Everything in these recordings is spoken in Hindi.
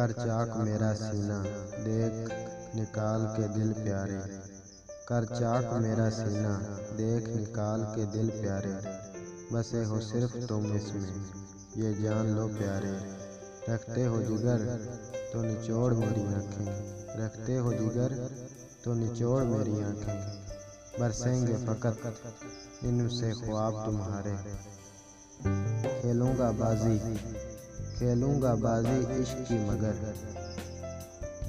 कर चाक मेरा सीना, देख निकाल के दिल प्यारे। कर चाक मेरा सीना, देख निकाल के दिल प्यारे। बसे हो सिर्फ तुम इसमें, ये जान लो प्यारे। रखते हो जिगर तो निचोड़ मेरी आँखें, रखते हो जिगर तो निचोड़ मेरी आँखें। बरसेंगे फ़कत इनसे ख्वाब तुम्हारे। खेलूँगा बाजी, खेलूँगा बाजी इश्क की मगर,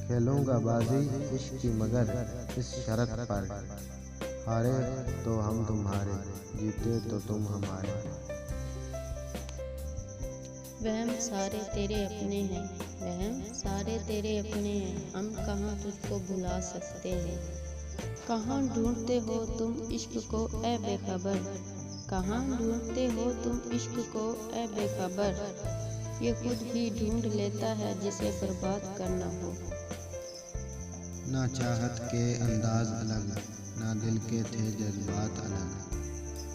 खेलूँगा बाजी इश्क की मगर इस शर्त पर, हारे तो हम तुम्हारे, जीते तो तुम हमारे। वहम सारे तेरे अपने हैं, वहम सारे तेरे अपने हैं, हम कहाँ तुझको भुला सकते हैं। कहाँ ढूंढते हो तुम इश्क को ए बेखबर, कहाँ ढूंढते हो तुम इश्क को ए बेखबर। ये खुद ही ढूंढ लेता है जिसे बर्बाद करना हो। ना चाहत के अंदाज अलग, ना दिल के थे जज्बात अलग।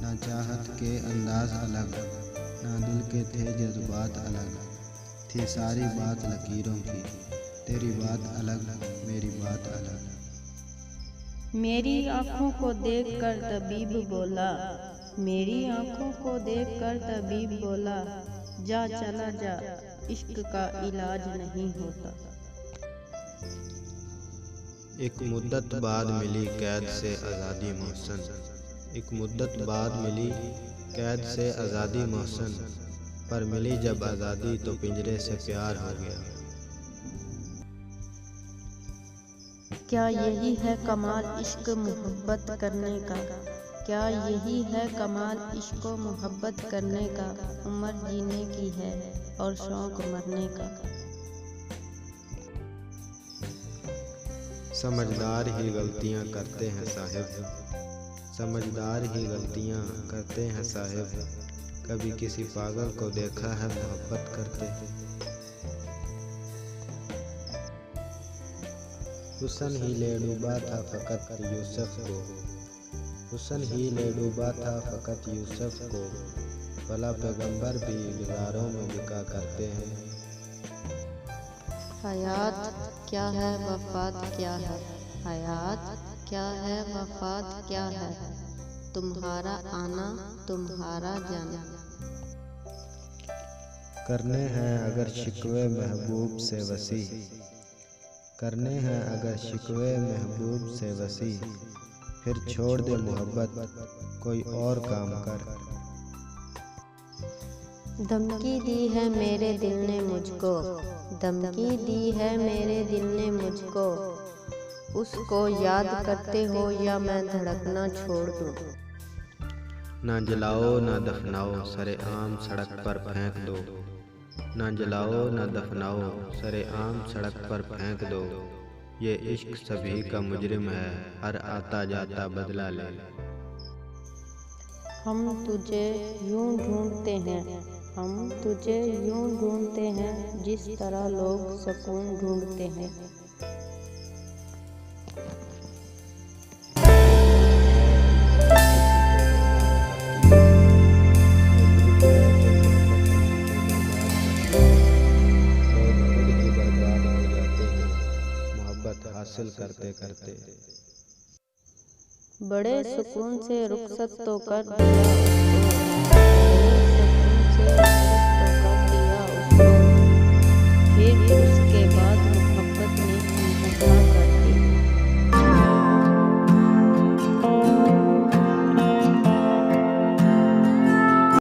ना चाहत के अंदाज अलग, ना दिल के थे जज्बात अलग। थी सारी बात लकीरों की, तेरी बात अलग मेरी बात अलग। मेरी आँखों को देखकर तबीब बोला, मेरी आँखों को देखकर तबीब बोला, जा चला जा इश्क का इलाज नहीं होता। एक मुद्दत बाद मिली कैद से आज़ादी मोहसन, एक मुद्दत बाद मिली कैद से आज़ादी मोहसन। पर मिली जब आज़ादी तो पिंजरे से प्यार हो गया। क्या यही है कमाल इश्क मोहब्बत करने का, क्या यही है कमाल इश्क मोहब्बत करने का। उम्र जीने की है और शौक मरने का। समझदार ही गलतियाँ करते हैं साहिब, समझदार ही गलतियाँ करते हैं साहिब। कभी किसी पागल को देखा है मोहब्बत करते। हुस्न ही ले डूबा था फ़कत यूसुफ को, हुस्न ही ले डूबा था फ़कत यूसुफ को। भला पैगंबर भी गुजारों में बिका करते हैं। हयात क्या है वफात क्या है, हयात क्या है वफात क्या है। तुम्हारा आना तुम्हारा जाना। करने हैं अगर शिकवे महबूब से वसी, करने हैं अगर शिकवे महबूब से वसी। फिर छोड़ दे मोहब्बत कोई और काम कर। धमकी दी है मेरे दिल ने मुझको, धमकी दी है मेरे दिल ने मुझको। उसको याद करते हो या मैं धड़कना छोड़ दूं। ना जलाओ ना दफनाओ सरेआम सड़क पर फेंक दो, ना जलाओ ना दफनाओ सरेआम सड़क पर फेंक दो। ये इश्क सभी का मुजरिम है, हर आता जाता बदला ले। हम तुझे यूं ढूंढते हैं, हम तुझे यूं ढूंढते हैं जिस तरह लोग सुकून ढूंढते हैं। हासिल करते करते बड़े सुकून से रुखसत तो कर दिया उसको, बड़े सुकून से